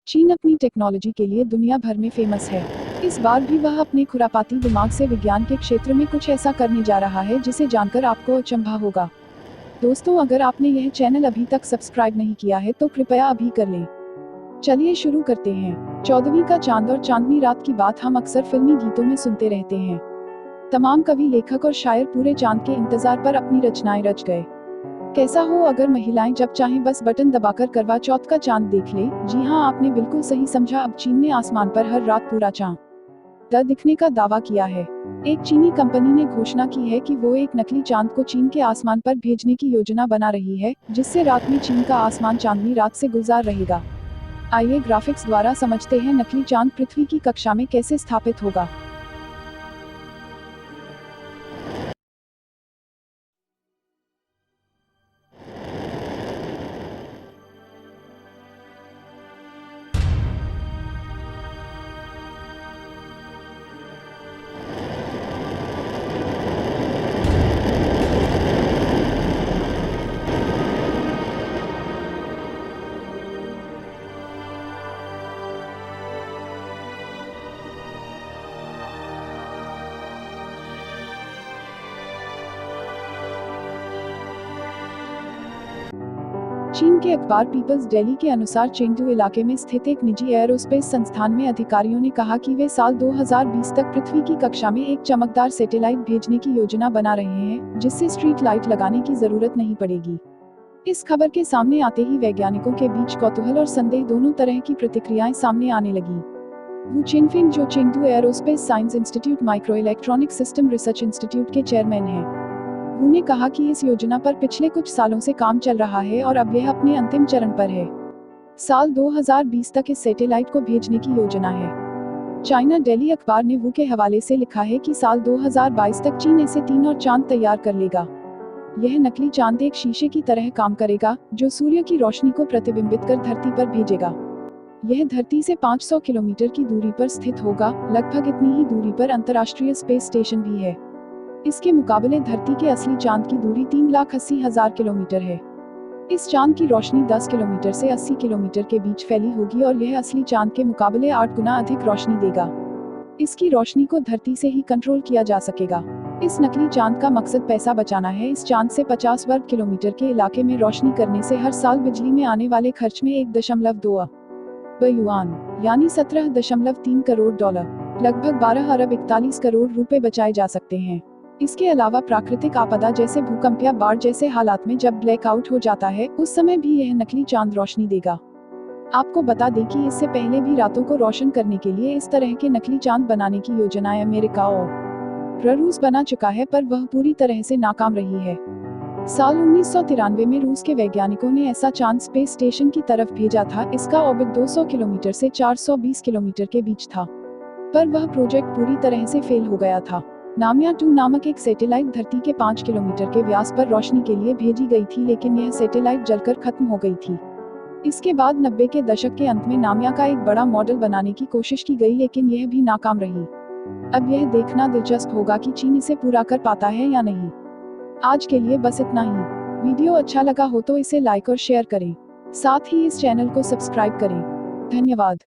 चीन अपनी टेक्नोलॉजी के लिए दुनिया भर में फेमस है। इस बार भी वह अपने खुरापाती दिमाग से विज्ञान के क्षेत्र में कुछ ऐसा करने जा रहा है जिसे जानकर आपको अचंभा होगा। दोस्तों, अगर आपने यह चैनल अभी तक सब्सक्राइब नहीं किया है तो कृपया अभी कर लें। चलिए शुरू करते हैं। 14वीं का चांद और चांदनी रात की बात हम अक्सर फिल्मी गीतों में सुनते रहते हैं। तमाम कवि, लेखक और शायर पूरे चांद के इंतजार पर अपनी रचनाएं रच गए। कैसा हो अगर महिलाएं जब चाहें बस बटन दबाकर करवा चौथ का चांद देख लें। जी हां, आपने बिल्कुल सही समझा। अब चीन ने आसमान पर हर रात पूरा चांद दिखने का दावा किया है। एक चीनी कंपनी ने घोषणा की है कि वो एक नकली चांद को चीन के आसमान पर भेजने की योजना बना रही है, जिससे रात में चीन का आसमान चांदनी रात से गुलजार रहेगा। आइए ग्राफिक्स द्वारा समझते हैं नकली चांद पृथ्वी की कक्षा में कैसे स्थापित होगा। चीन के अखबार पीपल्स डेली के अनुसार चेंगडू इलाके में स्थित एक निजी एयरोस्पेस संस्थान में अधिकारियों ने कहा कि वे साल 2020 तक पृथ्वी की कक्षा में एक चमकदार सैटेलाइट भेजने की योजना बना रहे हैं, जिससे स्ट्रीट लाइट लगाने की जरूरत नहीं पड़ेगी। इस खबर के सामने आते ही वैज्ञानिकों के बीच कौतूहल और संदेह दोनों तरह की प्रतिक्रियाएं सामने आने लगी। वू चिनफिंग, जो Chengdu aerospace science institute micro electronic system research institute के चेयरमैन हैं, वू ने कहा कि इस योजना पर पिछले कुछ सालों से काम चल रहा है और अब यह अपने अंतिम चरण पर है। साल 2020 तक इस सैटेलाइट को भेजने की योजना है। चाइना डेली अखबार ने वू के हवाले से लिखा है कि साल 2022 तक चीन ऐसे 3 और चांद तैयार कर लेगा। यह नकली चांद एक शीशे की तरह काम करेगा, जो सूर्य की रोशनी को प्रतिबिंबित कर धरती पर भेजेगा। यह धरती से 500 किलोमीटर की दूरी पर स्थित होगा। लगभग इतनी ही दूरी पर अंतर्राष्ट्रीय स्पेस स्टेशन भी है। इसके मुकाबले धरती के असली चांद की दूरी 3,80,000 किलोमीटर है। इस चांद की रोशनी 10 किलोमीटर से 80 किलोमीटर के बीच फैली होगी और यह असली चांद के मुकाबले 8 गुना अधिक रोशनी देगा। इसकी रोशनी को धरती से ही कंट्रोल किया जा सकेगा। इस नकली चांद का मकसद पैसा बचाना है। इस चांद से 50 वर्ग किलोमीटर के इलाके में रोशनी करने से हर साल बिजली में आने वाले खर्च में 1.2 अरब युआन यानी 17.3 करोड़ डॉलर, लगभग 12 अरब 41 करोड़ रुपए बचाए जा सकते हैं। इसके अलावा प्राकृतिक आपदा जैसे भूकंप या बाढ़ जैसे हालात में जब ब्लैकआउट हो जाता है, उस समय भी यह नकली चांद रोशनी देगा। आपको बता दें कि इससे पहले भी रातों को रोशन करने के लिए इस तरह के नकली चांद बनाने की योजनाएं अमेरिका और रूस बना चुका है, पर वह पूरी तरह से नाकाम रही है। साल 1993 में रूस के वैज्ञानिकों ने ऐसा चांद स्पेस स्टेशन की तरफ भेजा था। इसका ऑर्बिट 200 किलोमीटर से 420 किलोमीटर के बीच था, पर वह प्रोजेक्ट पूरी तरह से फेल हो गया था। नामिया 2 नामक एक सैटेलाइट धरती के 5 किलोमीटर के व्यास पर रोशनी के लिए भेजी गई थी, लेकिन यह सैटेलाइट जलकर खत्म हो गई थी। इसके बाद 90 के दशक के अंत में नामिया का एक बड़ा मॉडल बनाने की कोशिश की गई, लेकिन यह भी नाकाम रही। अब यह देखना दिलचस्प होगा कि चीन इसे पूरा कर पाता है या नहीं। आज के लिए बस इतना ही। वीडियो अच्छा लगा हो तो इसे लाइक और शेयर करें। साथ ही इस चैनल को सब्सक्राइब करें। धन्यवाद।